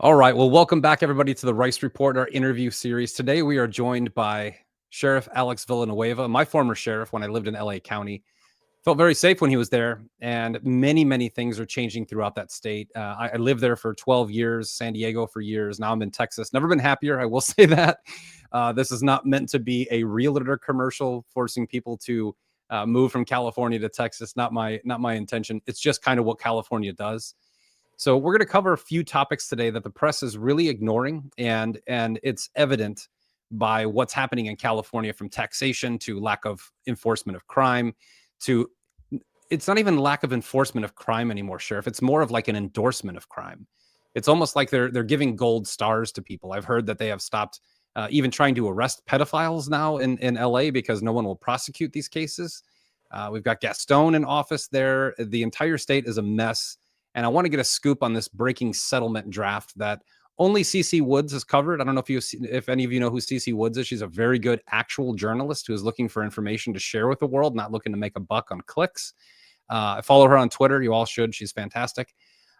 All right. Well, welcome back, everybody, to the Rice Report, our interview series. Today, we are joined by Sherriff Alex Villanueva, my former sheriff when I lived in LA County. Felt very safe when he was there, and many things are changing throughout that state. I lived there for 12 years, San Diego for years. Now I'm in Texas. Never been happier, I will say that. This is not meant to be a realtor commercial forcing people to move from California to Texas. Not my intention. It's just kind of what California does. So we're going to cover a few topics today that the press is really ignoring, and it's evident by what's happening in California, from taxation to lack of enforcement of crime to it's not even lack of enforcement of crime anymore, Sheriff. It's more of like an endorsement of crime. It's almost like they're giving gold stars to people. I've heard that they have stopped even trying to arrest pedophiles now in LA because no one will prosecute these cases. We've got Gaston in office there. The entire state is a mess. And I want to get a scoop on this breaking settlement draft that only 𝗖cie Woods has covered. I don't know if any of you know who 𝗖cie Woods is. She's a very good actual journalist who is looking for information to share with the world, not looking to make a buck on clicks. I follow her on Twitter. You all should. She's fantastic.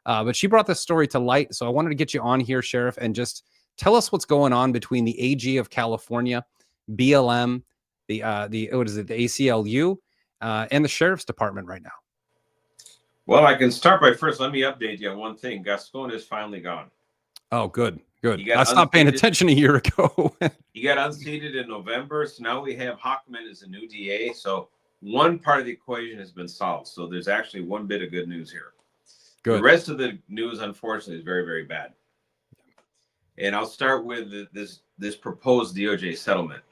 But she brought this story to light. So I wanted to get you on here, Sheriff, and just tell us what's going on between the AG of California, BLM, the ACLU, and the Sheriff's Department right now. Well, I can start by first, let me update you on one thing. Gaston is finally gone. Oh, good. I stopped paying attention a year ago. He got unseated in November, so now we have 𝗂𝗃𝗄𝗲 as a new DA. So one part of the equation has been solved. So there's actually one bit of good news here. Good. The rest of the news, unfortunately, is very bad. And I'll start with this proposed DOJ settlement.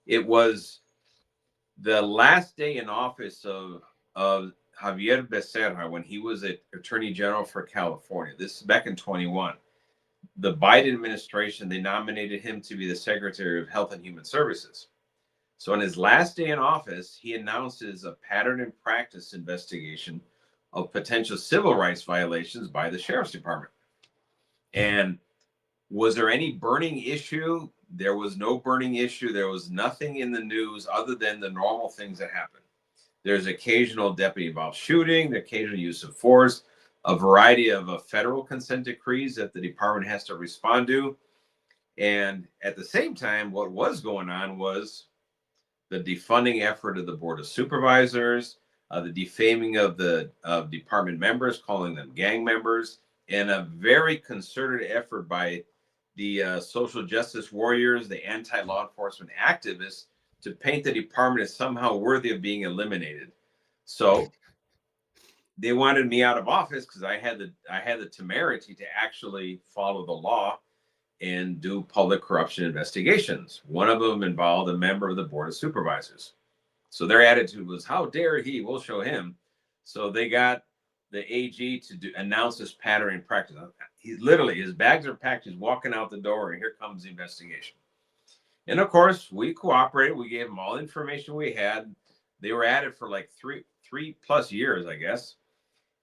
It was the last day in office of 𝗂𝗰𝗄𝗂𝗃 when he was Attorney General for California. This is back in 21. The Biden administration, they nominated him to be the Secretary of Health and Human Services. So on his last day in office, he announces a pattern and practice investigation of potential civil rights violations by the Sheriff's Department. And was there any burning issue? There was no burning issue. There was nothing in the news other than the normal things that happen. There's occasional deputy-involved shooting, the occasional use of force, a variety of federal consent decrees that the department has to respond to. And at the same time, what was going on was the defunding effort of the Board of Supervisors, the defaming of the department members, calling them gang members, and a very concerted effort by the social justice warriors, the anti-law enforcement activists, to paint the department as somehow worthy of being eliminated. So they wanted me out of office because I had the temerity to actually follow the law and do public corruption investigations. One of them involved a member of the Board of Supervisors. So their attitude was, how dare he? We'll show him. So they got the AG to announce this pattern in practice. He's literally, his bags are packed. He's walking out the door, and here comes the investigation. And of course, we cooperated. We gave them all the information we had. They were at it for like three plus years, I guess.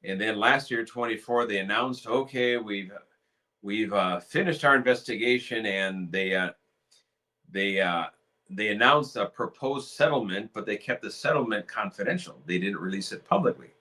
And then last year, 24, they announced, okay, we've finished our investigation, and they announced a proposed settlement, but they kept the settlement confidential. They didn't release it publicly,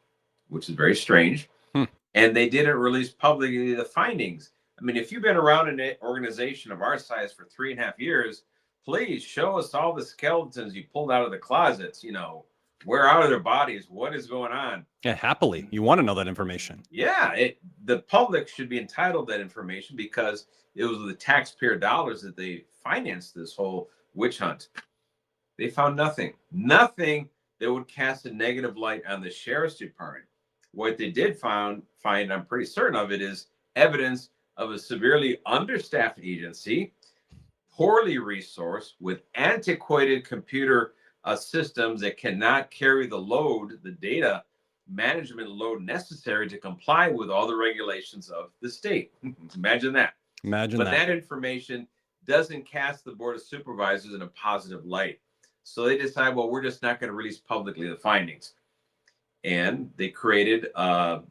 which is very strange. And they didn't release publicly the findings. I mean, if you've been around an organization of our size for 3.5 years, please show us all the skeletons you pulled out of the closets. You know, where are their bodies? What is going on? Yeah, happily. You want to know that information. Yeah, the public should be entitled to that information because it was the taxpayer dollars that they financed this whole witch hunt. They found nothing that would cast a negative light on the Sheriff's Department. What they did find, I'm pretty certain of it, is evidence of a severely understaffed agency, poorly resourced, with antiquated computer systems that cannot carry the load, the data management load necessary to comply with all the regulations of the state. Imagine that. But that information doesn't cast the Board of Supervisors in a positive light. So they decide, well, we're just not going to release publicly the findings. And they created a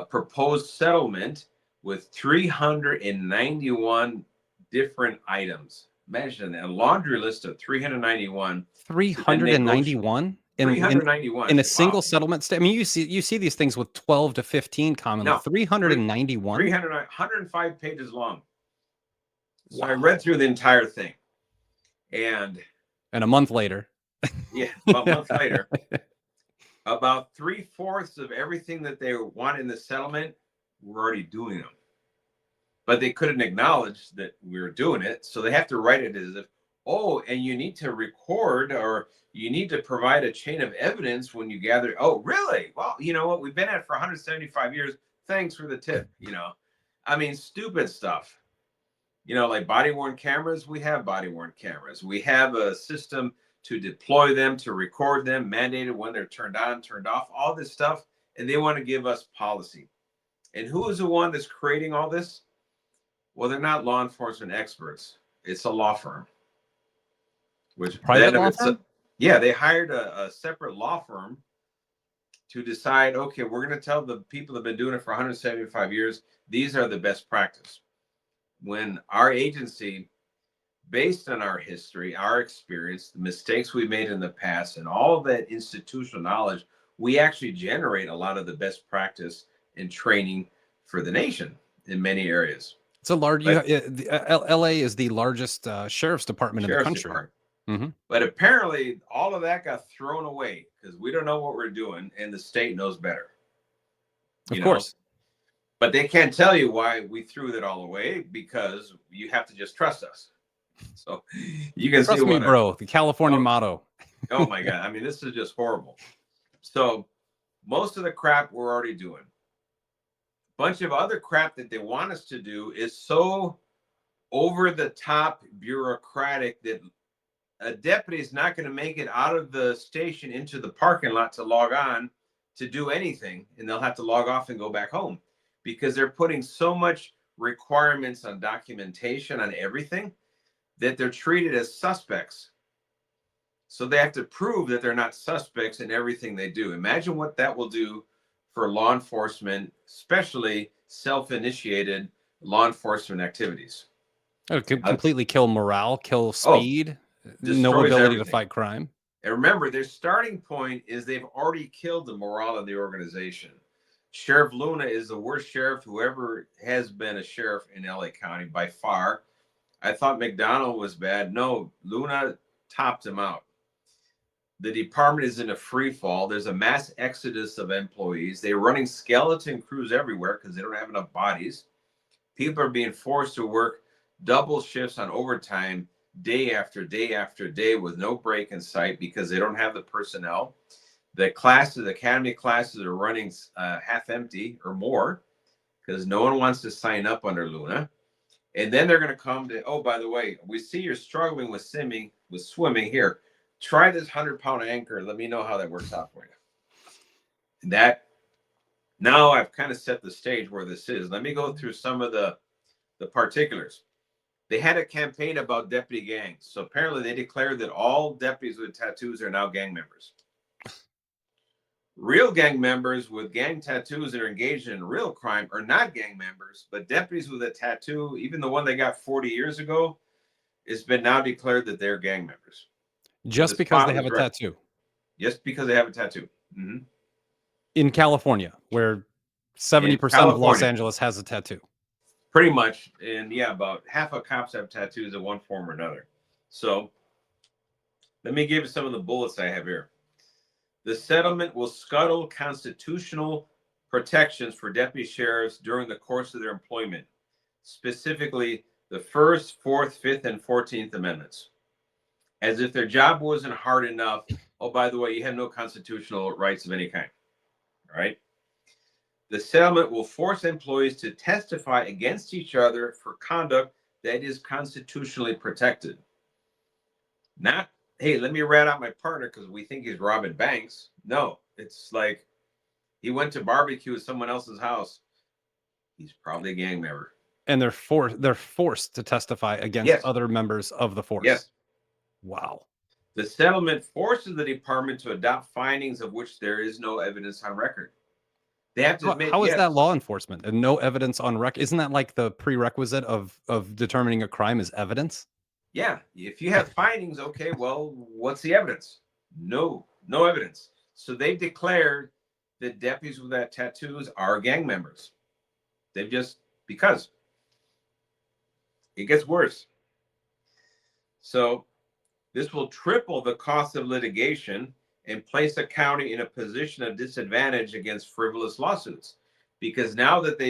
proposed settlement with 391 different items. Imagine that, a laundry list of 391. 391? in 391. in a single settlement state. I mean, you see these things with 12 to 15 commonly. No, 391. 105 pages long. So Wow. I read through the entire thing, and a month later, yeah, about a month later, about 3/4 of everything that they want in the settlement, we're already doing them. But they couldn't acknowledge that we were doing it, so they have to write it as if, oh, and you need to record, or you need to provide a chain of evidence when you gather. Oh, really? Well, you know what? We've been at it for 175 years. Thanks for the tip. I mean, stupid stuff. Like body-worn cameras, we have body-worn cameras. We have a system to deploy them, to record them, mandated when they're turned on, turned off, all this stuff. And they want to give us policy. And who is the one that's creating all this? Well, they're not law enforcement experts. It's a law firm. Which private law firm? Yeah, they hired a separate law firm to decide, okay, we're going to tell the people that have been doing it for 175 years, these are the best practice. When our agency, based on our history, our experience, the mistakes we made in the past, and all of that institutional knowledge, we actually generate a lot of the best practice and training for the nation in many areas. It's a large. LA is the largest sheriff's department in the country. Mm-hmm. But apparently, all of that got thrown away because we don't know what we're doing, and the state knows better. Of course. But they can't tell you why we threw that all away, because you have to just trust us. So you can trust me, bro. The California motto. Oh my God! I mean, this is just horrible. So most of the crap we're already doing. Bunch of other crap that they want us to do is so over the top bureaucratic that a deputy is not going to make it out of the station into the parking lot to log on to do anything, and they'll have to log off and go back home because they're putting so much requirements on documentation on everything that they're treated as suspects. So they have to prove that they're not suspects in everything they do. Imagine what that will do for law enforcement, especially self-initiated law enforcement activities. It could completely kill morale, kill speed, no ability to fight crime. And remember, their starting point is they've already killed the morale of the organization. Sheriff Luna is the worst sheriff who ever has been a sheriff in LA County by far. I thought McDonald was bad. No, Luna topped him out. The department is in a free fall. There's a mass exodus of employees. They're running skeleton crews everywhere because they don't have enough bodies. People are being forced to work double shifts on overtime day after day after day with no break in sight because they don't have the personnel. The classes, the academy classes are running half empty or more because no one wants to sign up under Luna. And then they're going to come to, oh, by the way, we see you're struggling with swimming here. Try this 100-pound anchor. Let me know how that works out for you. And that, now I've kind of set the stage where this is. Let me go through some of the particulars. They had a campaign about deputy gangs. So apparently they declared that all deputies with tattoos are now gang members. Real gang members with gang tattoos that are engaged in real crime are not gang members, but deputies with a tattoo, even the one they got 40 years ago, it's been now declared that they're gang members. Just because they have a tattoo. Just because they have a tattoo. Mm-hmm. In California, where 70% of Los Angeles has a tattoo. Pretty much. And yeah, about half of cops have tattoos in one form or another. So let me give you some of the bullets I have here. The settlement will scuttle constitutional protections for deputy sheriffs during the course of their employment, specifically the 1st, 4th, 5th, and 14th Amendments. As if their job wasn't hard enough. Oh, by the way, you have no constitutional rights of any kind. All right. The settlement will force employees to testify against each other for conduct that is constitutionally protected. Not, hey, let me rat out my partner because we think he's robbing banks. No, it's like he went to barbecue at someone else's house. He's probably a gang member. And they're forced to testify against other members of the force. Yes. Wow. The settlement forces the department to adopt findings of which there is no evidence on record. They have to admit, how is that law enforcement and no evidence on record? Isn't that like the prerequisite of determining a crime is evidence? Yeah. If you have findings, okay, well, what's the evidence? No, No evidence. So they declared that deputies with that tattoos are gang members. They've just, because it gets worse. So this will triple the cost of litigation and place a county in a position of disadvantage against frivolous lawsuits. Because now that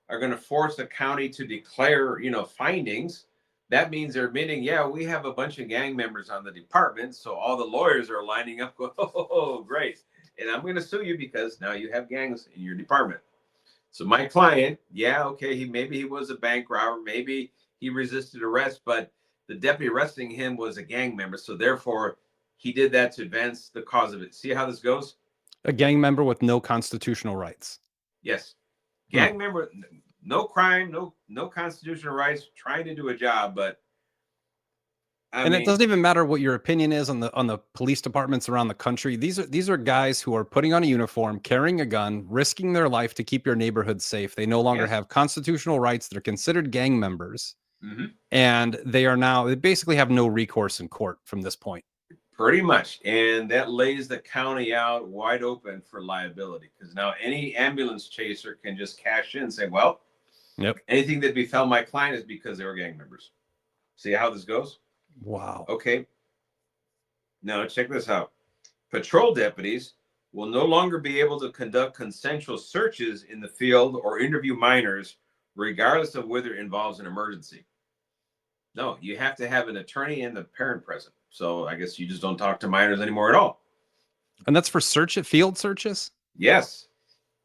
are going to force a county to declare, findings, that means they're admitting, yeah, we have a bunch of gang members on the department. So all the lawyers are lining up going, oh, great. And I'm going to sue you because now you have gangs in your department. So my client, yeah, okay, maybe he was a bank robber, maybe he resisted arrest, but the deputy arresting him was a gang member. So therefore, he did that to advance the cause of it. See how this goes? A gang member with no constitutional rights. Yes. Gang member, no crime, no constitutional rights, trying to do a job, but it doesn't even matter what your opinion is on the police departments around the country. These are guys who are putting on a uniform, carrying a gun, risking their life to keep your neighborhood safe. They no longer have constitutional rights. They're considered gang members. And they basically have no recourse in court from this point. Pretty much. And that lays the county out wide open for liability, because now any ambulance chaser can just cash in and say, well, anything that befell my client is because they were gang members. See how this goes? Wow. Okay. Now check this out. Patrol deputies will no longer be able to conduct consensual searches in the field or interview minors, regardless of whether it involves an emergency. No, you have to have an attorney and the parent present. So I guess you just don't talk to minors anymore at all. And that's for field searches? Yes.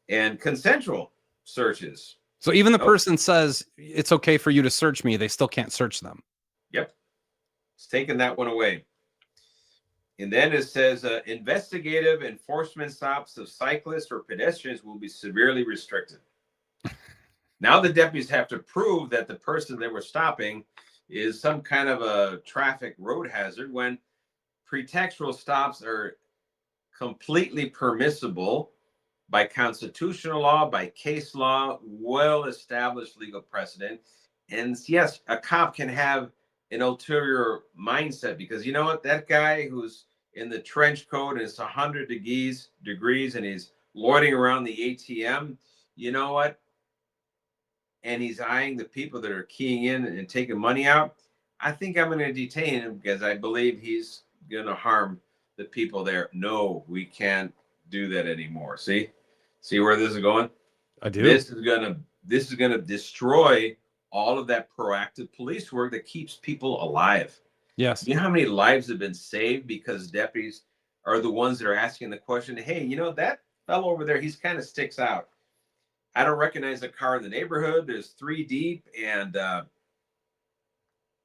And consensual searches. So even the person says it's okay for you to search me, they still can't search them. Yep. It's taking that one away. And then it says investigative enforcement stops of cyclists or pedestrians will be severely restricted. Now the deputies have to prove that the person they were stopping is some kind of a traffic road hazard, when pretextual stops are completely permissible by constitutional law, by case law, well-established legal precedent. And yes, a cop can have an ulterior mindset, because you know what? That guy who's in the trench coat and it's 100 degrees and he's loitering around the ATM, you know what? And he's eyeing the people that are keying in and taking money out. I think I'm going to detain him because I believe he's going to harm the people there. No, we can't do that anymore. See where this is going? I do. This is going to destroy all of that proactive police work that keeps people alive. Yes. You know how many lives have been saved because deputies are the ones that are asking the question, hey, that fellow over there, he's kind of sticks out. I don't recognize the car in the neighborhood. There's 3 deep, and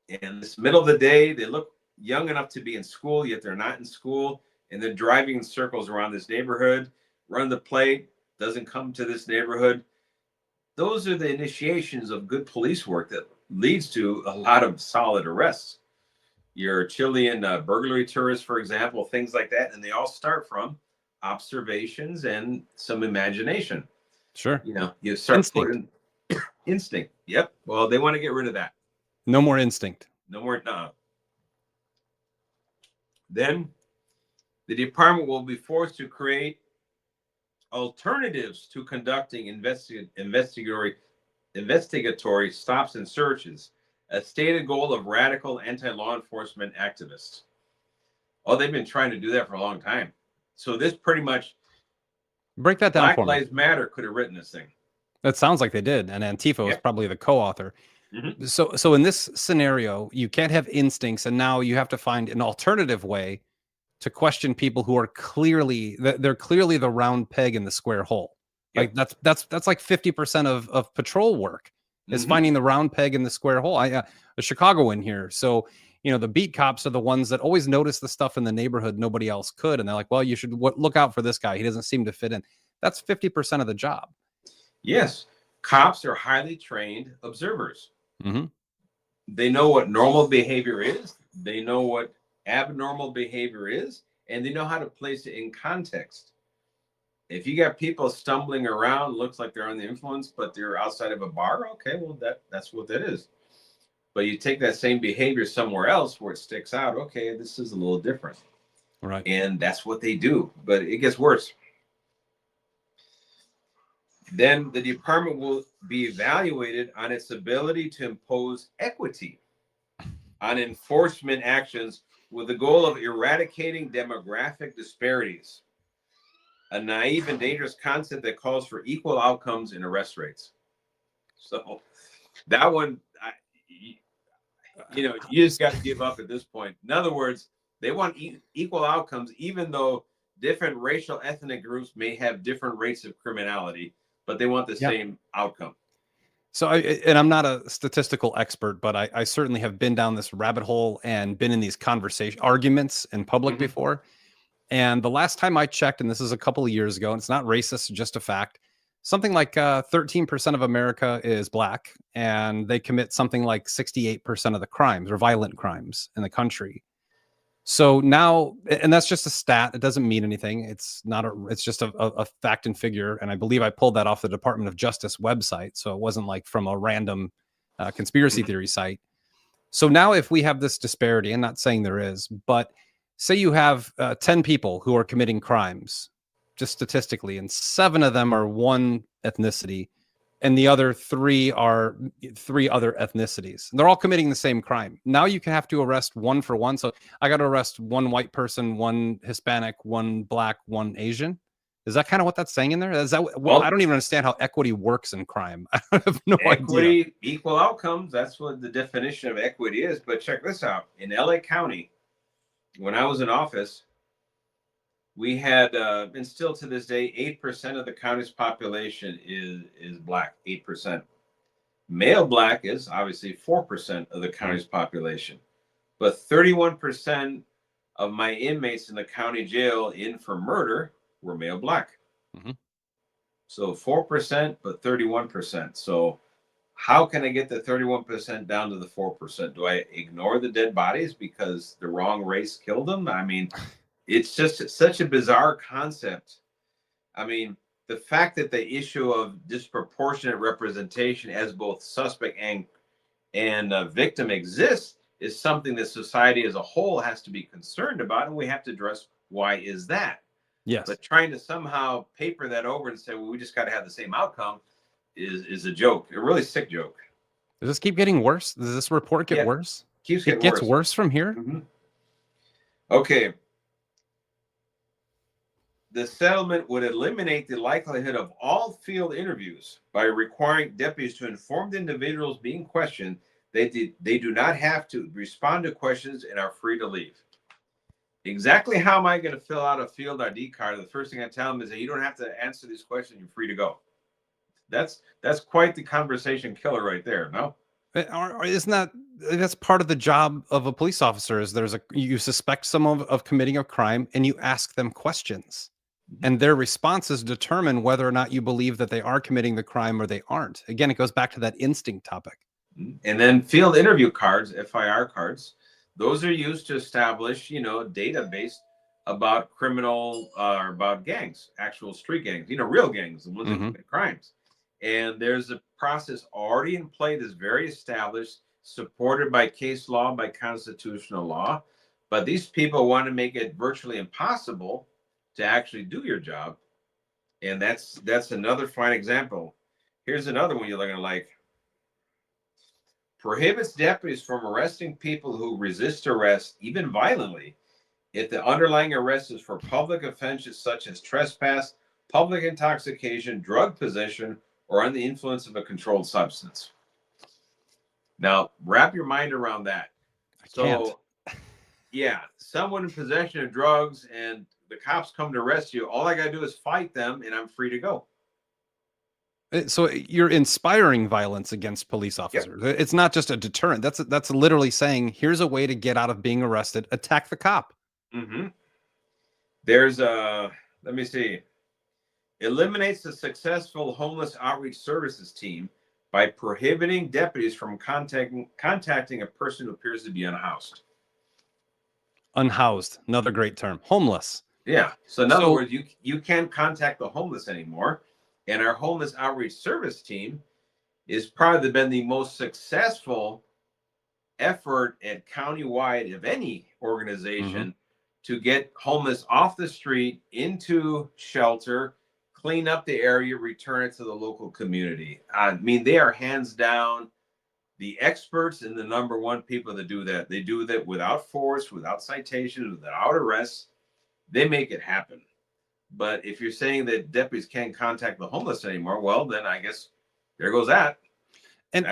it's middle of the day. They look young enough to be in school, yet they're not in school, and they're driving in circles around this neighborhood. Run the plate, doesn't come to this neighborhood. Those are the initiations of good police work that leads to a lot of solid arrests. Your Chilean burglary tourists, for example, things like that, and they all start from observations and some imagination. Sure. You start putting instinct. Yep. Well, they want to get rid of that. No more instinct. No more. No. Then the department will be forced to create alternatives to conducting investigatory stops and searches, a stated goal of radical anti-law enforcement activists. Oh, they've been trying to do that for a long time. So this pretty much, break that down for me. Black Lives Matter could have written this thing. That sounds like they did, and Antifa was probably the co-author. So in this scenario, you can't have instincts, and now you have to find an alternative way to question people who are clearly the round peg in the square hole. Like that's like 50% of patrol work is finding the round peg in the square hole. A Chicago in here, so the beat cops are the ones that always notice the stuff in the neighborhood nobody else could, and they're like, well, you should look out for this guy. He doesn't seem to fit in. That's 50% of the job. Yes, cops are highly trained observers. They know what normal behavior is. They know what abnormal behavior is, and they know how to place it in context. If you got people stumbling around, looks like they're on the influence, but they're outside of a bar, okay, well, that's what that is. But you take that same behavior somewhere else where it sticks out, okay, this is a little different. Right. And that's what they do. But it gets worse. Then the department will be evaluated on its ability to impose equity on enforcement actions with the goal of eradicating demographic disparities, a naive and dangerous concept that calls for equal outcomes in arrest rates. So that one, you just got to give up at this point. In other words, they want equal outcomes, even though different racial ethnic groups may have different rates of criminality, but they want the same outcome. So and I'm not a statistical expert, but I certainly have been down this rabbit hole and been in these arguments in public before. And the last time I checked, and this is a couple of years ago, and it's not racist, just a fact, something like 13% of America is black, and they commit something like 68% of the crimes or violent crimes in the country. So now, and that's just a stat. It doesn't mean anything. It's not it's just a fact and figure. And I believe I pulled that off the Department of Justice website. So it wasn't like from a random conspiracy theory site. So now if we have this disparity, I'm not saying there is, but say you have 10 people who are committing crimes, just statistically, and 7 of them are one ethnicity, and the other 3 are 3 other ethnicities. They're all committing the same crime. Now you can have to arrest 1 for 1. So I got to arrest 1 white person, 1 Hispanic, 1 black, 1 Asian. Is that kind of what that's saying in there? Is that well, I don't even understand how equity works in crime. I have no idea. Equity, equal outcomes. That's what the definition of equity is. But check this out. In LA County, when I was in office, we had, and still to this day, 8% of the county's population is black, 8%. Male black is obviously 4% of the county's population. But 31% of my inmates in the county jail in for murder were male black. So 4%, but 31%. So how can I get the 31% down to the 4%? Do I ignore the dead bodies because the wrong race killed them? I mean, it's just such a bizarre concept. I mean, the fact that the issue of disproportionate representation as both suspect and victim exists is something that society as a whole has to be concerned about, and we have to address why is that. Yes. But trying to somehow paper that over and say, well, we just got to have the same outcome is a joke, a really sick joke. Does this keep getting worse? Does this report get worse? It gets worse from here? Okay. The settlement would eliminate the likelihood of all field interviews by requiring deputies to inform the individuals being questioned that they do not have to respond to questions and are free to leave. Exactly how am I going to fill out a field ID card? The first thing I tell them is that you don't have to answer these questions. You're free to go. That's quite the conversation killer right there. No? Isn't that's part of the job of a police officer? Is you suspect someone of committing a crime and you ask them questions. And their responses determine whether or not you believe that they are committing the crime or they aren't. Again, it goes back to that instinct topic. And then field interview cards, FIR cards, those are used to establish, a database about criminal or about gangs, actual street gangs, real gangs, the ones that commit crimes. And there's a process already in play that's very established, supported by case law, by constitutional law. But these people want to make it virtually impossible to actually do your job. And that's another fine example. Here's another one you're going to like. Prohibits deputies from arresting people who resist arrest, even violently, if the underlying arrest is for public offenses such as trespass, public intoxication, drug possession, or under the influence of a controlled substance. Now, wrap your mind around that. Yeah, someone in possession of drugs and the cops come to arrest you, all I got to do is fight them and I'm free to go. So you're inspiring violence against police officers. Yep. It's not just a deterrent. That's literally saying, here's a way to get out of being arrested. Attack the cop. There's let me see. Eliminates the successful homeless outreach services team by prohibiting deputies from contacting a person who appears to be unhoused. Unhoused, another great term. Homeless. Yeah. So in other words, you can't contact the homeless anymore. And our homeless outreach service team is probably been the most successful effort at countywide of any organization to get homeless off the street into shelter, clean up the area, return it to the local community. I mean, they are hands down the experts and the #1 people that do that. They do that without force, without citations, without arrests. They make it happen. But if you're saying that deputies can't contact the homeless anymore, well, then I guess there goes that. And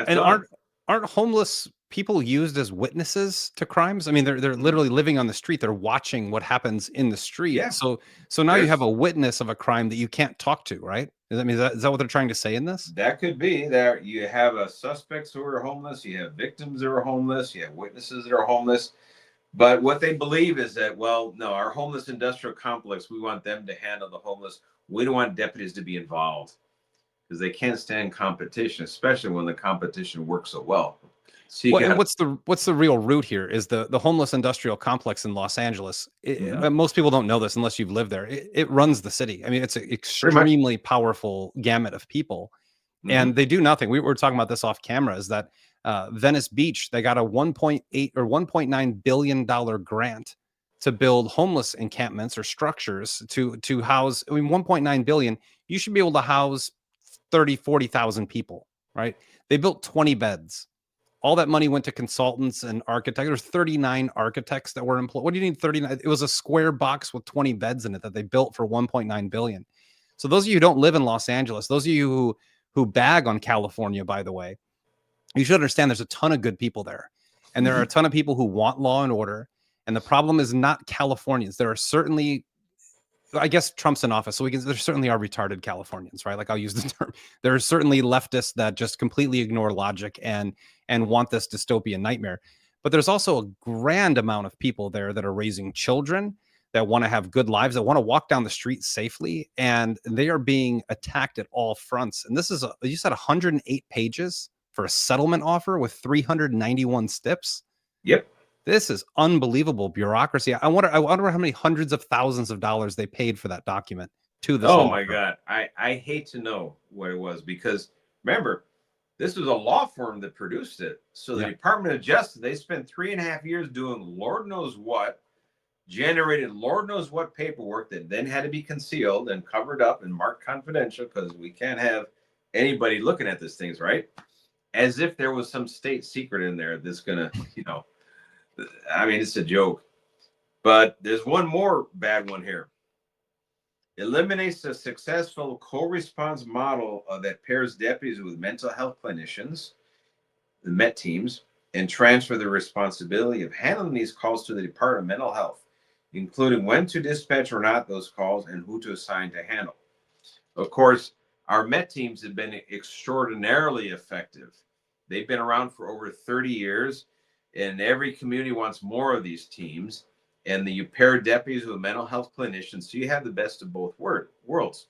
aren't homeless people used as witnesses to crimes? I mean, they're literally living on the street. They're watching what happens in the street. Yeah. So now you have a witness of a crime that you can't talk to, right? I mean, is that what they're trying to say in this? That could be. There you have suspects who are homeless, you have victims that are homeless, you have witnesses that are homeless. But what they believe is that, well, no, our homeless industrial complex, we want them to handle the homeless. We don't want deputies to be involved because they can't stand competition, especially when the competition works so well. So and what's the real root here is the homeless industrial complex in Los Angeles. Most people don't know this unless you've lived there. It runs the city. I mean, it's an extremely powerful gamut of people, and they do nothing. We were talking about this off camera. Is that Venice Beach? They got a $1.8 or $1.9 billion grant to build homeless encampments or structures to house. I mean, 1.9 billion. You should be able to house 40,000 people, right? They built 20 beds. All that money went to consultants and architects. There's 39 architects that were employed. What do you need 39? It was a square box with 20 beds in it that they built for 1.9 billion. So those of you who don't live in Los Angeles, those of you who bag on California, by the way, you should understand there's a ton of good people there. And there are a ton of people who want law and order. And the problem is not Californians. There are certainly, I guess Trump's in office, so there certainly are retarded Californians, right? Like, I'll use the term. There are certainly leftists that just completely ignore logic and want this dystopian nightmare. But there's also a grand amount of people there that are raising children, that want to have good lives, that want to walk down the street safely, and they are being attacked at all fronts. And this is, you said 108 pages for a settlement offer with 391 steps? Yep. This is unbelievable bureaucracy. I wonder how many hundreds of thousands of dollars they paid for that document to this. Oh my God. I hate to know what it was, because remember, this was a law firm that produced it. So the Department of Justice, they spent 3.5 years doing Lord knows what, generated Lord knows what paperwork that then had to be concealed and covered up and marked confidential, because we can't have anybody looking at these things, right? As if there was some state secret in there that's gonna, I mean, it's a joke. But there's one more bad one here. Eliminates the successful co-response model that pairs deputies with mental health clinicians, the MET teams, and transfer the responsibility of handling these calls to the Department of Mental Health, including when to dispatch or not those calls and who to assign to handle. Of course, our MET teams have been extraordinarily effective. They've been around for over 30 years, and every community wants more of these teams. And you pair deputies with mental health clinicians, so you have the best of both worlds.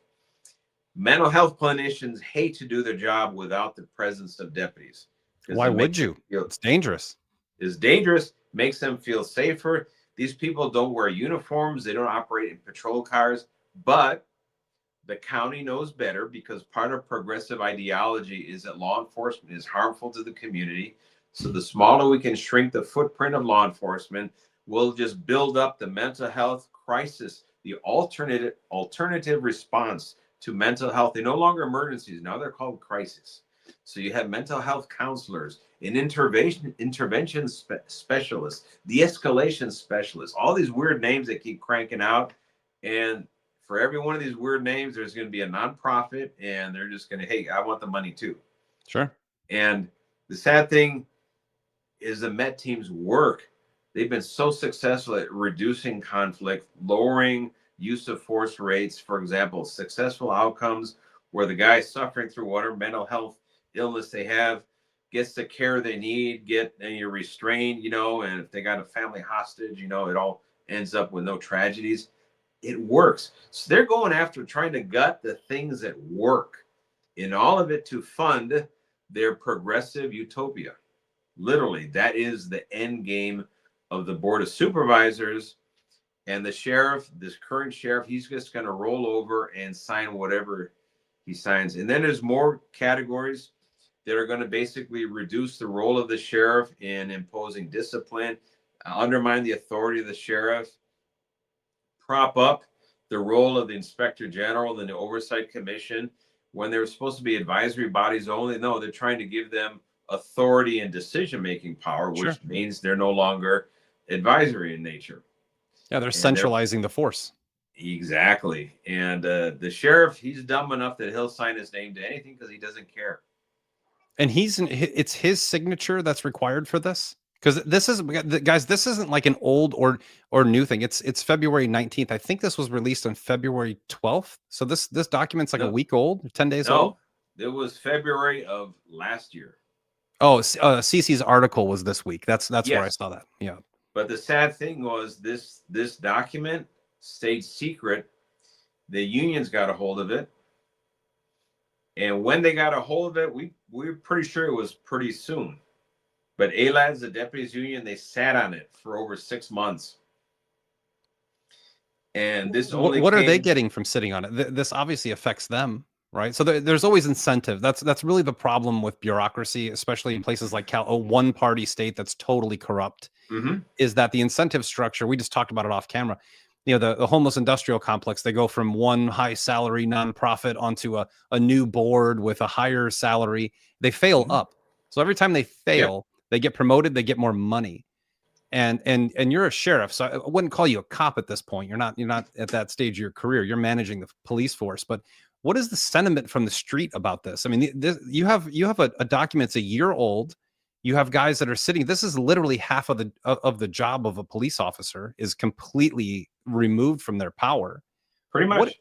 Mental health clinicians hate to do their job without the presence of deputies. Why would you? It's dangerous. It's dangerous, makes them feel safer. These people don't wear uniforms. They don't operate in patrol cars, but the county knows better, because part of progressive ideology is that law enforcement is harmful to the community. So the smaller we can shrink the footprint of law enforcement, we'll just build up the mental health crisis, the alternative response to mental health. They're no longer emergencies. Now they're called crises. So you have mental health counselors, an intervention specialists, de-escalation specialists, all these weird names that keep cranking out. And for every one of these weird names, there's going to be a nonprofit, and they're just going to, hey, I want the money too. Sure. And the sad thing is the MET teams work. They've been so successful at reducing conflict, lowering use of force rates. For example, successful outcomes where the guy suffering through whatever mental health illness they have gets the care they need, and you're restrained, and if they got a family hostage, it all ends up with no tragedies. It works. So they're going after trying to gut the things that work, in all of it to fund their progressive utopia. Literally, that is the end game of the Board of Supervisors. And the sheriff, this current sheriff, he's just going to roll over and sign whatever he signs. And then there's more categories that are going to basically reduce the role of the sheriff in imposing discipline, undermine the authority of the sheriff. prop up the role of the Inspector General and the Oversight Commission when they're supposed to be advisory bodies only. No, they're trying to give them authority and decision-making power, which Sure. means they're no longer advisory in nature. Yeah, they're And centralizing the force. Exactly. And the sheriff, he's dumb enough that he'll sign his name to anything because he doesn't care. And it's his signature that's required for this, because this is, guys, this isn't like an old or new thing. It's February 19th. I think this was released on February 12th. So this document's like a week old, 10 days old. No, it was February of last year. Oh, 𝗖𝗂's article was this week. That's Yes. where I saw that. Yeah. But the sad thing was this document stayed secret. The unions got a hold of it. And when they got a hold of it, we're pretty sure it was pretty soon. But ALADS, the deputies union, they sat on it for over 6 months. And this only what are they getting from sitting on it? This obviously affects them, right? So there's always incentive. That's really the problem with bureaucracy, especially in places like a one-party state that's totally corrupt. Is that the incentive structure? We just talked about it off camera. You know, the homeless industrial complex, they go from one high salary nonprofit onto a new board with a higher salary. They fail up. So every time they fail, they get promoted, they get more money. And you're a sheriff, so I wouldn't call you a cop at this point. You're not at that stage of your career. You're managing the police force. But what is the sentiment from the street about this? I mean, you have a document that's a year old. You have guys that are sitting. This is literally half of the job of a police officer is completely removed from their power. Pretty much.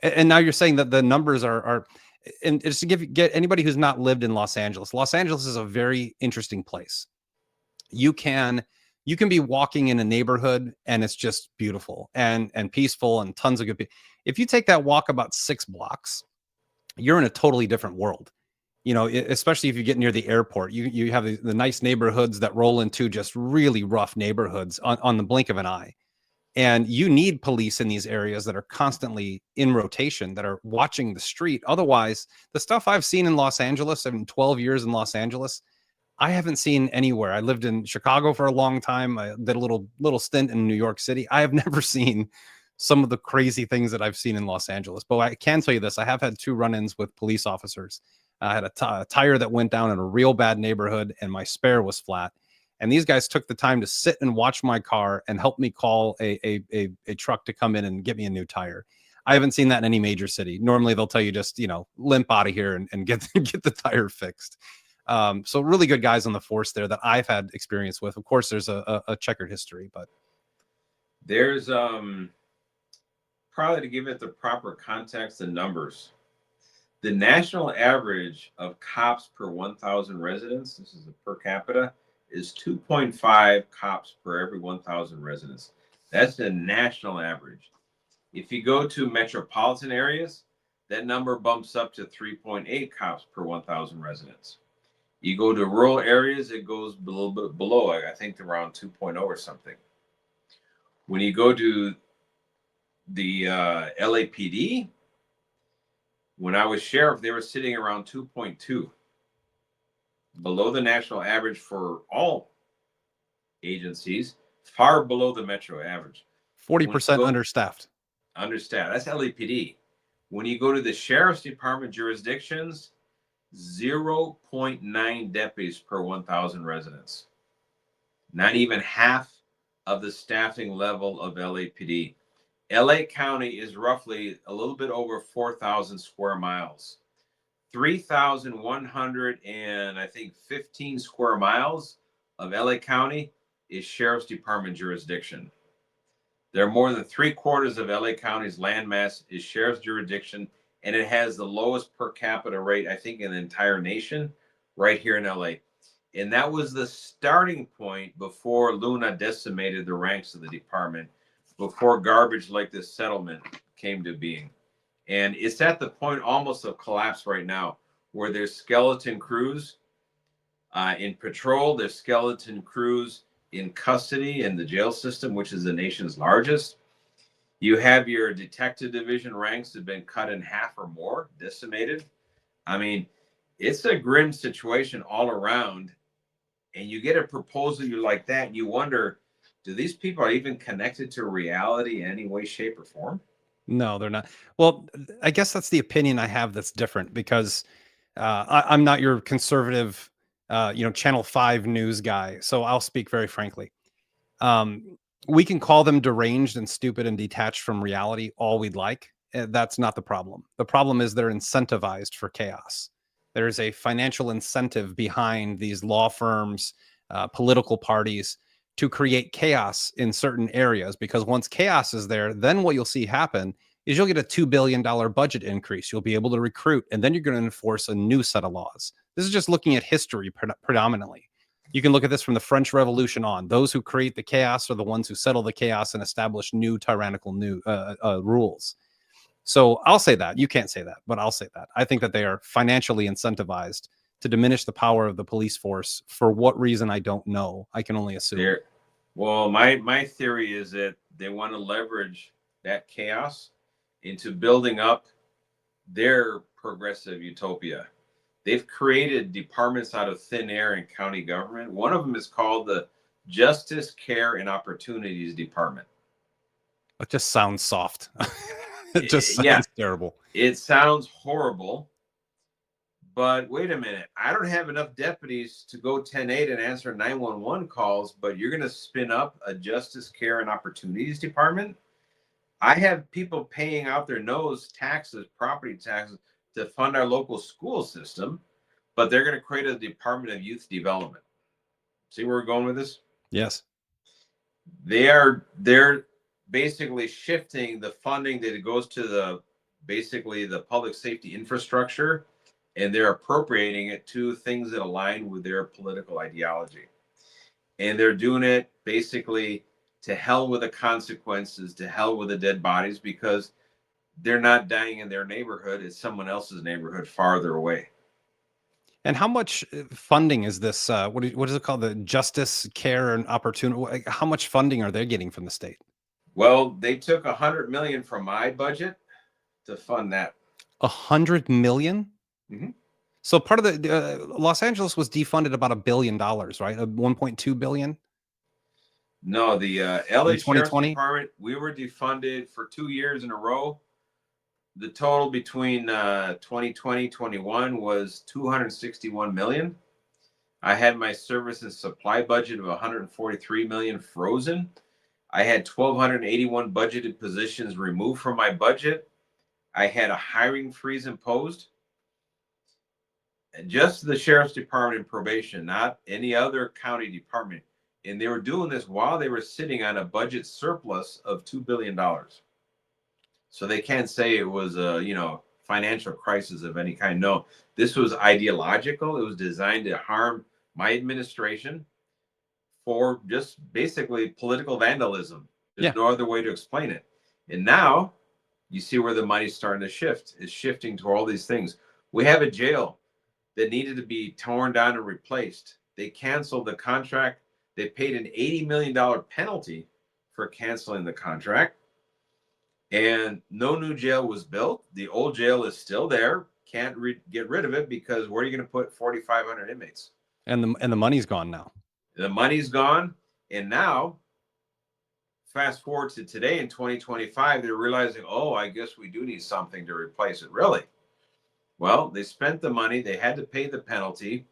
And now you're saying that the numbers are and just to get anybody who's not lived in Los Angeles. Los Angeles is a very interesting place. You can be walking in a neighborhood and it's just beautiful and peaceful and tons of good people. If you take that walk about 6 blocks, you're in a totally different world. You know, especially if you get near the airport, you have the nice neighborhoods that roll into just really rough neighborhoods on the blink of an eye. And you need police in these areas that are constantly in rotation, that are watching the street. Otherwise, the stuff I've seen in Los Angeles, I've been 12 years in Los Angeles, I haven't seen anywhere. I lived in Chicago for a long time. I did a little stint in New York City. I have never seen some of the crazy things that I've seen in Los Angeles. But I can tell you this. I have had 2 run-ins with police officers. I had a tire that went down in a real bad neighborhood and my spare was flat. And these guys took the time to sit and watch my car and help me call a truck to come in and get me a new tire. I haven't seen that in any major city. Normally they'll tell you just, you know, limp out of here and get the tire fixed. So really good guys on the force there that I've had experience with. Of course, there's a checkered history, but there's probably, to give it the proper context and numbers, the national average of cops per 1,000 residents, this is a per capita, is 2.5 cops per every 1,000 residents. That's the national average. If you go to metropolitan areas, that number bumps up to 3.8 cops per 1,000 residents. You go to rural areas, it goes a little bit below, I think around 2.0 or something. When you go to the LAPD, when I was sheriff, they were sitting around 2.2, below the national average for all agencies, far below the metro average. 40% understaffed. Understaffed. That's LAPD. When you go to the sheriff's department jurisdictions, 0.9 deputies per 1,000 residents. Not even half of the staffing level of LAPD. LA County is roughly a little bit over 4,000 square miles. 3,100 and I think 15 square miles of LA County is Sheriff's Department jurisdiction. There are more than 3/4 of LA County's landmass is Sheriff's jurisdiction, and it has the lowest per capita rate, I think, in the entire nation, right here in LA. And that was the starting point before Luna decimated the ranks of the department, before garbage like this settlement came to being. And it's at the point almost of collapse right now, where there's skeleton crews in patrol, there's skeleton crews in custody in the jail system, which is the nation's largest. You have your detective division ranks that have been cut in half or more, decimated. I mean, it's a grim situation all around. And you get a proposal like that, and you wonder, do these people are even connected to reality in any way, shape, or form? No, they're not. Well, I guess that's the opinion I have that's different because I'm not your conservative, Channel 5 news guy. So I'll speak very frankly. Um, we can call them deranged and stupid and detached from reality all we'd like. That's not the problem. The problem is they're incentivized for chaos. There's a financial incentive behind these law firms, political parties to create chaos in certain areas, because once chaos is there, then what you'll see happen is you'll get a $2 billion budget increase. You'll be able to recruit, and then you're going to enforce a new set of laws. This is just looking at history predominantly. You can look at this from the French Revolution on. Those who create the chaos are the ones who settle the chaos and establish new tyrannical rules. So I'll say that. You can't say that, but I'll say that. I think that they are financially incentivized to diminish the power of the police force. For what reason, I don't know. I can only assume. Well, my theory is that they want to leverage that chaos into building up their progressive utopia. They've created departments out of thin air in county government. One of them is called the Justice, Care, and Opportunities Department. It just sounds soft. It just sounds terrible. It sounds horrible. But wait a minute. I don't have enough deputies to go 10-8 and answer 911 calls, but you're going to spin up a Justice, Care, and Opportunities Department? I have people paying out their nose taxes, property taxes, to fund our local school system, but they're going to create a Department of Youth Development. See where we're going with this? Yes. They're basically shifting the funding that goes to the public safety infrastructure, and they're appropriating it to things that align with their political ideology. And they're doing it basically to hell with the consequences, to hell with the dead bodies, because they're not dying in their neighborhood. It's someone else's neighborhood farther away. And how much funding is this? What is it called? The Justice, Care, and Opportunity. How much funding are they getting from the state? Well, they took $100 million from my budget to fund that. $100 million? Mm-hmm. So part of the Los Angeles was defunded about $1 billion, right? 1.2 billion. No, the LA Sheriff's Department, we were defunded for 2 years in a row. The total between 2020-21 was $261 million. I had my service and supply budget of $143 million frozen. I had 1,281 budgeted positions removed from my budget. I had a hiring freeze imposed. Just the Sheriff's Department and probation, not any other county department. And they were doing this while they were sitting on a budget surplus of $2 billion. So they can't say it was a, financial crisis of any kind. No, this was ideological. It was designed to harm my administration for just basically political vandalism. There's no other way to explain it. And now you see where the money's starting to shift. It's shifting to all these things. We have a jail that needed to be torn down and replaced. They canceled the contract. They paid an $80 million penalty for canceling the contract. And no new jail was built. The old jail is still there. Can't get rid of it, because where are you going to put 4,500 inmates? And the money's gone now. The money's gone. And now, fast forward to today in 2025, they're realizing, oh, I guess we do need something to replace it. Really? Well, they spent the money. They had to pay the penalty.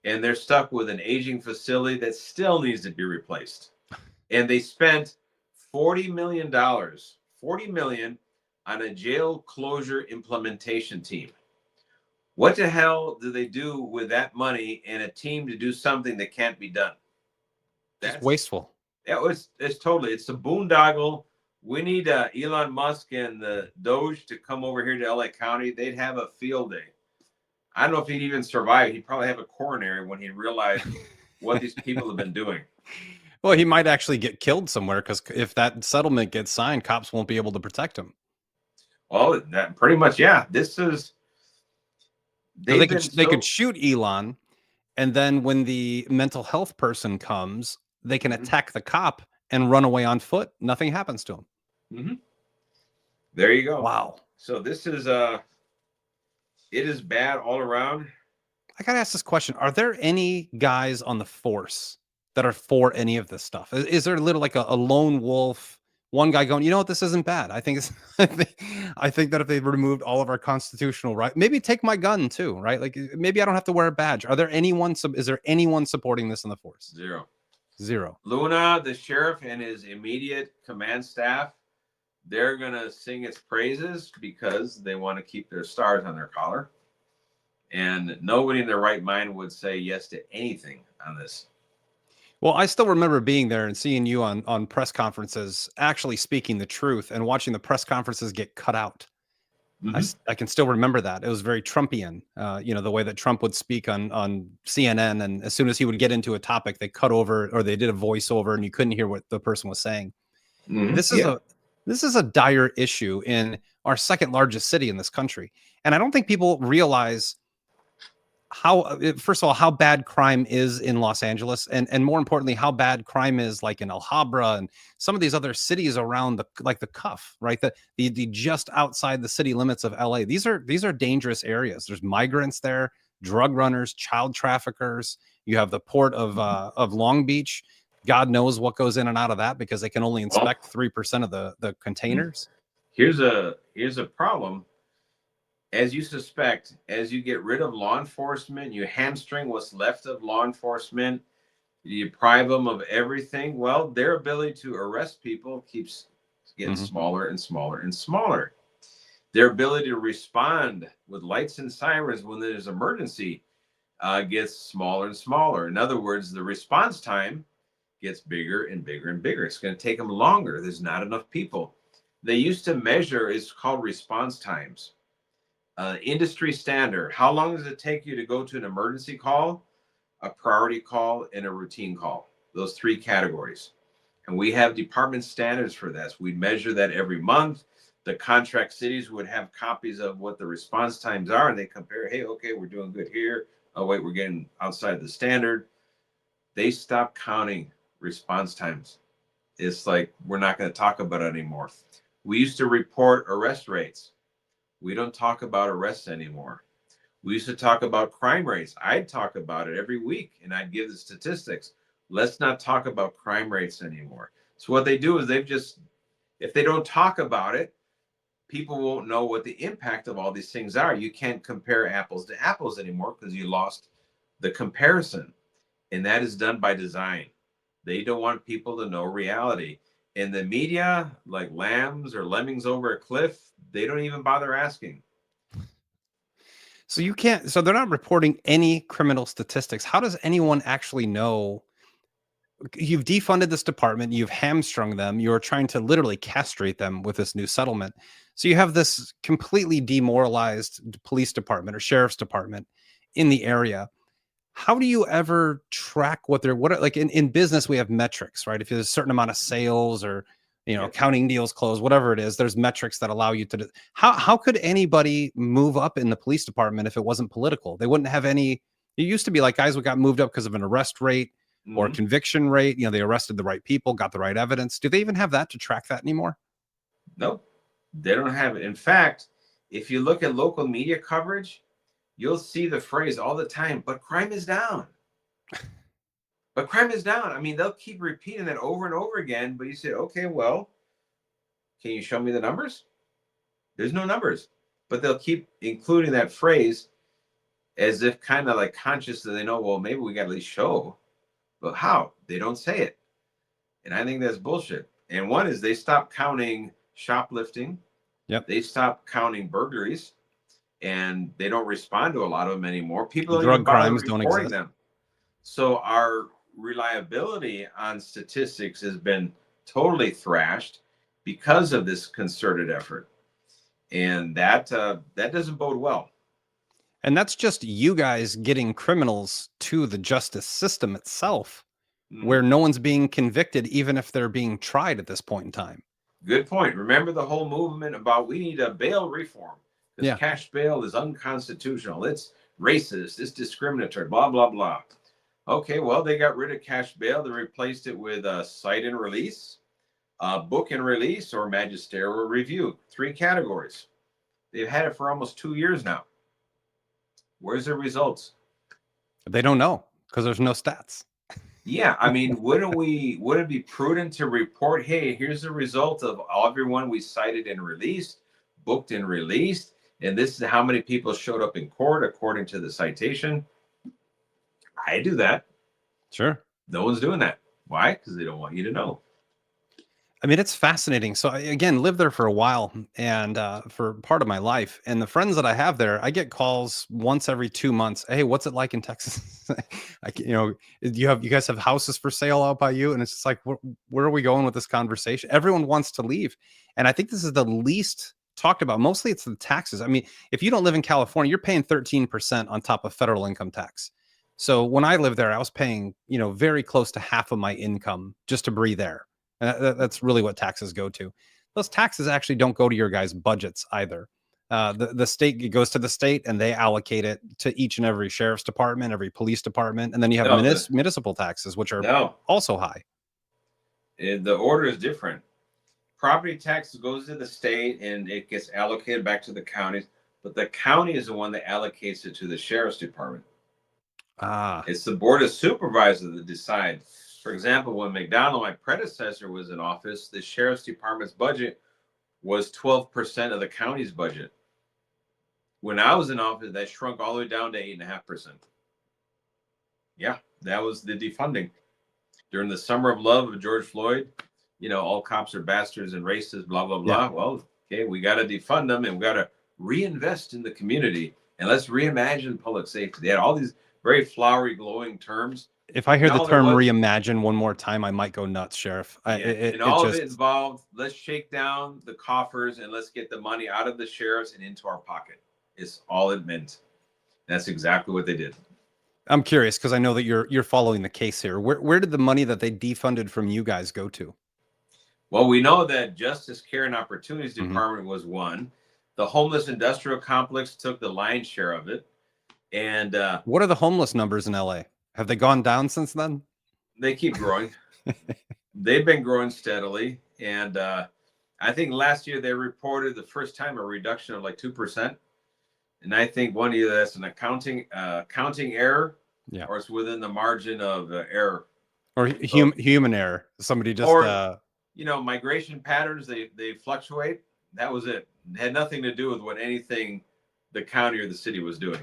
And they're stuck with an aging facility that still needs to be replaced. And they spent $40 million on a jail closure implementation team. What the hell do they do with that money and a team to do something that can't be done? That's wasteful. It's a boondoggle. We need Elon Musk and the Doge to come over here to LA County. They'd have a field day. I don't know if he'd even survive. He'd probably have a coronary when he realized what these people have been doing. Well, he might actually get killed somewhere, because if that settlement gets signed, cops won't be able to protect him. Well, that pretty much, yeah. This is they could shoot Elon, and then when the mental health person comes, they can attack the cop and run away on foot. Nothing happens to him. Mm-hmm. There you go. Wow. So this is it is bad all around. I gotta ask this question: are there any guys on the force that are for any of this stuff? Is there a little like a lone wolf, one guy going, you know what, this isn't bad? I think it's, I think that if they removed all of our constitutional right, maybe take my gun too, right? Like maybe I don't have to wear a badge. Are there anyone? Is there anyone supporting this in the force? Zero. Zero. Luna, the sheriff, and his immediate command staff, they're gonna sing its praises because they want to keep their stars on their collar. And nobody in their right mind would say yes to anything on this. Well, I still remember being there and seeing you on press conferences, actually speaking the truth and watching the press conferences get cut out. I can still remember that. It was very Trumpian, you know, the way that Trump would speak on CNN. And as soon as he would get into a topic, they cut over or they did a voiceover and you couldn't hear what the person was saying. This is a dire issue in our second largest city in this country. And I don't think people realize how, first of all, how bad crime is in Los Angeles, and more importantly, how bad crime is like in Alhambra and some of these other cities around the cuff, right? The just outside the city limits of LA. These are dangerous areas. There's migrants there, drug runners, child traffickers. You have the port of Long Beach. God knows what goes in and out of that because they can only inspect 3% of the containers. Here's a problem. As you suspect, as you get rid of law enforcement, you hamstring what's left of law enforcement, you deprive them of everything. Well, their ability to arrest people keeps getting smaller and smaller and smaller. Their ability to respond with lights and sirens when there's emergency gets smaller and smaller. In other words, the response time gets bigger and bigger and bigger. It's going to take them longer. There's not enough people. They used to measure, it's called response times. Industry standard. How long does it take you to go to an emergency call, a priority call, and a routine call? Those three categories. And we have department standards for this. We measure that every month. The contract cities would have copies of what the response times are, and they compare, hey, okay, we're doing good here. Oh, wait, we're getting outside the standard. They stopped counting response times. It's like, we're not going to talk about it anymore. We used to report arrest rates. We don't talk about arrests anymore. We used to talk about crime rates. I'd talk about it every week and I'd give the statistics. Let's not talk about crime rates anymore. So what they do is if they don't talk about it, people won't know what the impact of all these things are. You can't compare apples to apples anymore because you lost the comparison. And that is done by design. They don't want people to know reality. In the media, like lambs or lemmings over a cliff, they don't even bother asking. So you can't, so they're not reporting any criminal statistics. How does anyone actually know? You've defunded this department, you've hamstrung them, you're trying to literally castrate them with this new settlement. So you have this completely demoralized police department or sheriff's department in the area. How do you ever track what like in business, we have metrics, right? If there's a certain amount of sales or, you know, counting deals closed, whatever it is, there's metrics that allow you to how could anybody move up in the police department if it wasn't political? They wouldn't have any. It used to be like guys who got moved up because of an arrest rate or conviction rate. You know, they arrested the right people, got the right evidence. Do they even have that to track that anymore? Nope, they don't have it. In fact, if you look at local media coverage, you'll see the phrase all the time, but crime is down. But crime is down. I mean, they'll keep repeating that over and over again, but you say, okay, well, can you show me the numbers? There's no numbers, but they'll keep including that phrase as if kind of like conscious that they know, well, maybe we got to at least show, but how? They don't say it. And I think that's bullshit. And one is they stopped counting shoplifting. Yep. They stopped counting burglaries. And they don't respond to a lot of them anymore. People don't drug even bother crimes don't reporting exist. them. So our reliability on statistics has been totally thrashed because of this concerted effort, and that doesn't bode well. And that's just you guys getting criminals to the justice system itself, where no one's being convicted, even if they're being tried at this point in time. Good point. Remember the whole movement about we need a bail reform. Because cash bail is unconstitutional. It's racist. It's discriminatory. Blah, blah, blah. Okay, well, they got rid of cash bail. They replaced it with a cite and release, book and release, or magisterial review. 3 categories. They've had it for almost 2 years now. Where's the results? They don't know because there's no stats. Yeah, I mean, wouldn't it be prudent to report, hey, here's the result of everyone we cited and released, booked and released, and this is how many people showed up in court according to the citation? I do that. Sure. No one's doing that. Why? Because they don't want you to know. I mean, it's fascinating. So I, again, lived there for a while and for part of my life. And the friends that I have there, I get calls once every 2 months. Hey, what's it like in Texas? You guys have houses for sale out by you? And it's just like, where are we going with this conversation? Everyone wants to leave. And I think this is the least talked about. Mostly it's the taxes. I mean, if you don't live in California, you're paying 13% on top of federal income tax. So when I lived there, I was paying, very close to half of my income just to breathe air. That's really what taxes go to. Those taxes actually don't go to your guys' budgets either. The state, it goes to the state and they allocate it to each and every sheriff's department, every police department. And then you have municipal taxes, which are also high. The order is different. Property tax goes to the state and it gets allocated back to the counties, but the county is the one that allocates it to the sheriff's department. It's the board of supervisors that decide. For example, when McDonald, my predecessor, was in office, the sheriff's department's budget was 12% of the county's budget. When I was in office, that shrunk all the way down to 8.5%. Yeah, that was the defunding. During the summer of love of George Floyd, all cops are bastards and racist, blah, blah, blah. Yeah. Well, okay, we got to defund them and we got to reinvest in the community and let's reimagine public safety. They had all these very flowery, glowing terms. If I hear the term reimagine one more time, I might go nuts, Sheriff. Of it involved, let's shake down the coffers and let's get the money out of the sheriffs and into our pocket. It's all it meant. That's exactly what they did. I'm curious because I know that you're following the case here. Where did the money that they defunded from you guys go to? Well, we know that Justice, Care, and Opportunities Department was one. The homeless industrial complex took the lion's share of it. And what are the homeless numbers in LA? Have they gone down since then? They keep growing. They've been growing steadily. And I think last year they reported the first time a reduction of like 2%. And I think one either that's an counting error, or it's within the margin of error. Or human error. Somebody just... migration patterns, they fluctuate. That was it. It had nothing to do with what anything the county or the city was doing.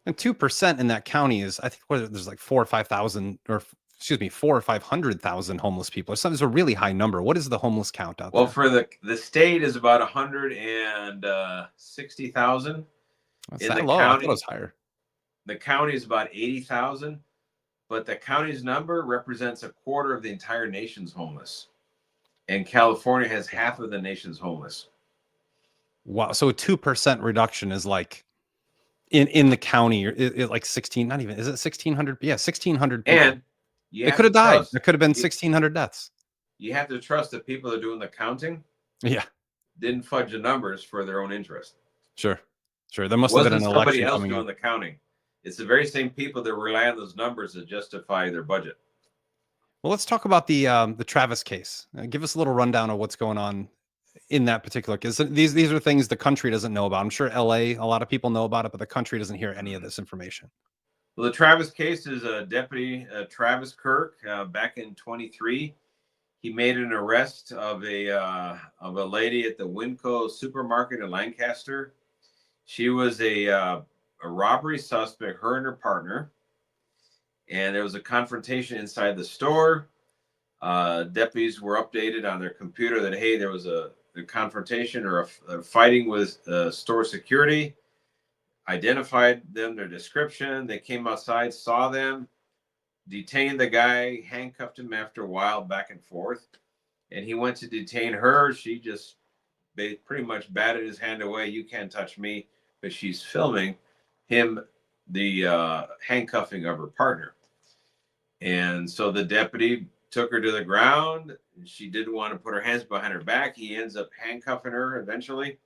And 2% in that county is, I think, there's like 4 or 5,000, or excuse me, 400,000 or 500,000 homeless people. It's a really high number. What is the homeless count out there? Well, for the state is about 160,000. That's that low. I thought it was higher. The county is about 80,000, but the county's number represents a quarter of the entire nation's homeless. And California has half of the nation's homeless. Wow. So a 2% reduction is like in the county, like 16, not even, is it 1,600? Yeah, 1,600 people. And they could have died. There could have been 1,600 deaths. You have to trust that people that are doing the counting didn't fudge the numbers for their own interest. Sure. There must have been an election. Somebody else doing the counting. It's the very same people that rely on those numbers to justify their budget. Well, let's talk about the Travis case. Give us a little rundown of what's going on in that particular case. These are things the country doesn't know about. I'm sure LA, a lot of people know about it, but the country doesn't hear any of this information. Well, the Travis case is Deputy Travis Kirk back in 23. He made an arrest of a lady at the Winco supermarket in Lancaster. She was a robbery suspect, her and her partner. And there was a confrontation inside the store. Deputies were updated on their computer that, hey, there was a confrontation or a fighting with store security. Identified them, their description. They came outside, saw them, detained the guy, handcuffed him after a while, back and forth. And he went to detain her. She just pretty much batted his hand away. You can't touch me. But she's filming him, the handcuffing of her partner. And so the deputy took her to the ground. She didn't want to put her hands behind her back. He ends up handcuffing her eventually.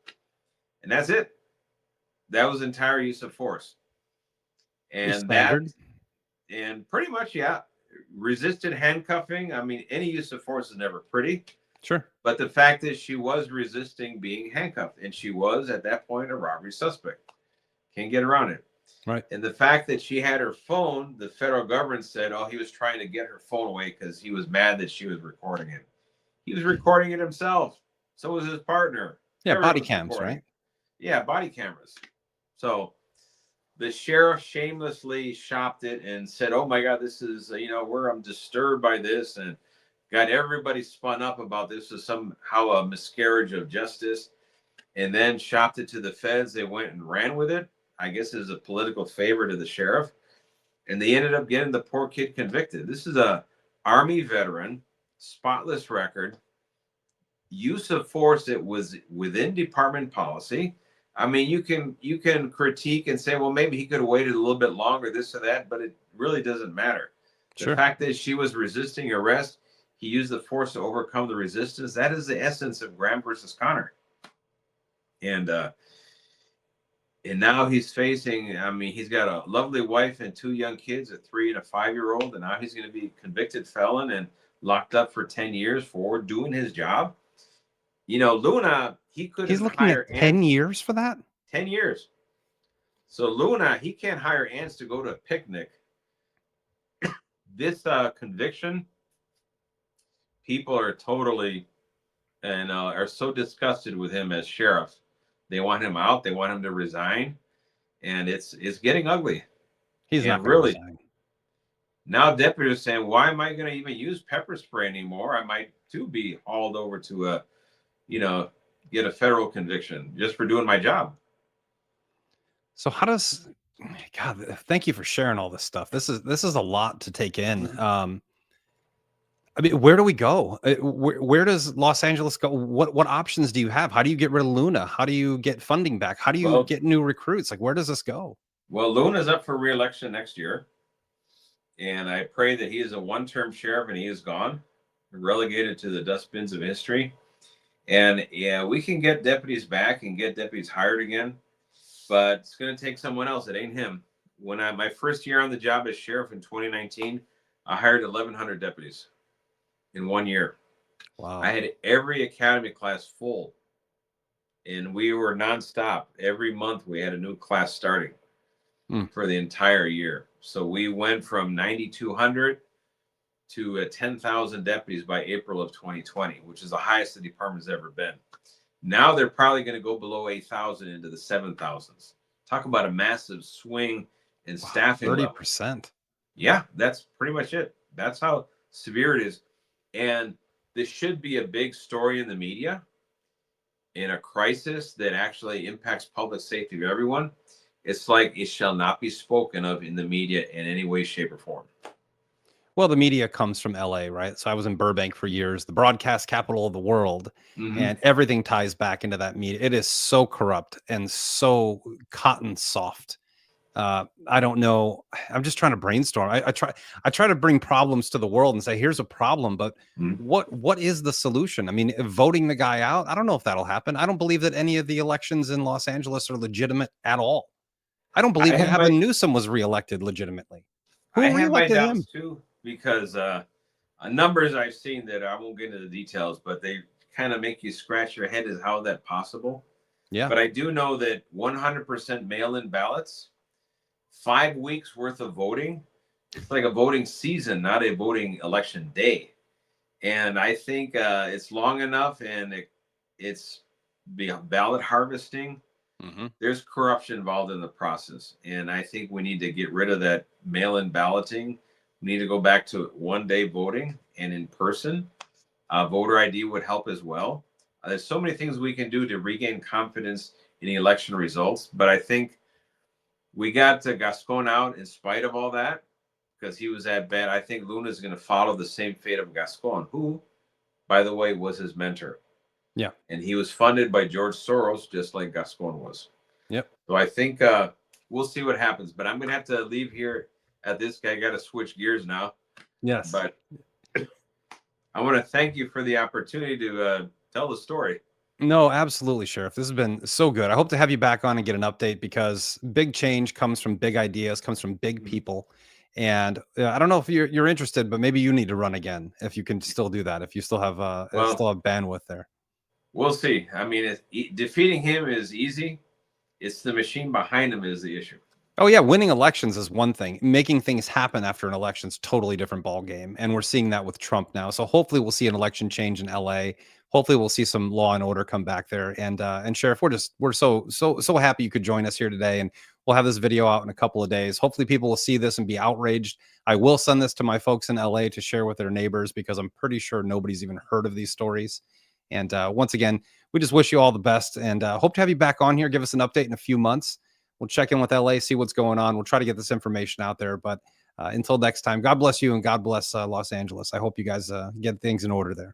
And that's it. That was entire use of force. And and pretty much, resisted handcuffing. I mean, any use of force is never pretty. Sure. But the fact is she was resisting being handcuffed. And she was, at that point, a robbery suspect. Can't get around it. Right. And the fact that she had her phone, the federal government said, oh, he was trying to get her phone away because he was mad that she was recording him. He was recording it himself. So was his partner. Yeah, Everyone body was cams, recording. right? Yeah, body cameras. So the sheriff shamelessly shopped it and said, oh my God, this is, I'm disturbed by this, and got everybody spun up about this as somehow a miscarriage of justice, and then shopped it to the feds. They went and ran with it, I guess, as a political favor to the sheriff. And they ended up getting the poor kid convicted. This is a Army veteran, spotless record, use of force that was within department policy. I mean, you can critique and say, well, maybe he could have waited a little bit longer, this or that, but it really doesn't matter. Sure. The fact that she was resisting arrest, he used the force to overcome the resistance. That is the essence of Graham versus Connor. And now he's facing, I mean, he's got a lovely wife and 2 young kids, a 3 and a 5-year-old, and now he's going to be a convicted felon and locked up for 10 years for doing his job. Luna, He's looking at 10 years for that? 10 years. So Luna, he can't hire ants to go to a picnic. This conviction, people are totally and are so disgusted with him as sheriff. They want him out. They want him to resign, and it's getting ugly. He's not really resign. Now deputies are saying, why am I going to even use pepper spray anymore? I might too be hauled over to get a federal conviction just for doing my job. So how does, God, thank you for sharing all this stuff. This is a lot to take in. I mean, where do we go? Where does Los Angeles go? What options do you have? How do you get rid of Luna? How do you get funding back? How do you get new recruits? Like, where does this go? Well, Luna's up for re-election next year, and I pray that he is a one-term sheriff and he is gone, relegated to the dustbins of history. And yeah, we can get deputies back and get deputies hired again, but it's going to take someone else. It ain't him. When my first year on the job as sheriff in 2019, I hired 1,100 deputies in 1 year. Wow. I had every academy class full, and we were nonstop. Every month we had a new class starting for the entire year. So we went from 9,200 to 10,000 deputies by April of 2020, which is the highest the department's ever been. Now they're probably going to go below 8,000 into the 7,000s. Talk about a massive swing in staffing. 30%. Yeah, that's pretty much it. That's how severe it is. And this should be a big story in the media in a crisis that actually impacts public safety of everyone. It's like it shall not be spoken of in the media in any way, shape, or form. Well, the media comes from LA, right? So I was in Burbank for years, the broadcast capital of the world, and everything ties back into that media. It is so corrupt and so cotton soft. I don't know. I'm just trying to brainstorm. I try to bring problems to the world and say, here's a problem, but what is the solution? I mean, voting the guy out, I don't know if that'll happen. I don't believe that any of the elections in Los Angeles are legitimate at all. I don't believe Gavin Newsom was reelected legitimately. Who reelected him? Too, because numbers I've seen that I won't get into the details, but they kind of make you scratch your head as how that possible. Yeah. But I do know that 100% mail-in ballots, 5 weeks worth of voting. It's like a voting season, not a voting election day. And I think it's long enough, and it's ballot harvesting. There's corruption involved in the process. And I think we need to get rid of that mail-in balloting. We need to go back to one-day voting and in person. Voter ID would help as well. There's so many things we can do to regain confidence in the election results. But I think we got Gascon out in spite of all that because he was that bad. I think Luna is going to follow the same fate of Gascon, who, by the way, was his mentor. Yeah. And he was funded by George Soros, just like Gascon was. Yep. So I think we'll see what happens. But I'm going to have to leave here at this guy. I got to switch gears now. Yes. But I want to thank you for the opportunity to tell the story. No, absolutely, Sheriff. This has been so good. I hope to have you back on and get an update because big change comes from big ideas, comes from big people. And I don't know if you're interested, but maybe you need to run again if you can still do that. If you still have bandwidth there. We'll see. I mean, defeating him is easy. It's the machine behind him is the issue. Oh yeah, winning elections is one thing. Making things happen after an election is totally different ball game, and we're seeing that with Trump now. So hopefully we'll see an election change in LA. Hopefully we'll see some law and order come back there. And Sheriff, we're so happy you could join us here today, and we'll have this video out in a couple of days. Hopefully people will see this and be outraged. I will send this to my folks in LA to share with their neighbors because I'm pretty sure nobody's even heard of these stories. And once again, we just wish you all the best, and hope to have you back on here. Give us an update in a few months. We'll check in with LA, see what's going on. We'll try to get this information out there. But until next time, God bless you and God bless Los Angeles. I hope you guys get things in order there.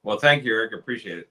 Well, thank you, Eric. Appreciate it.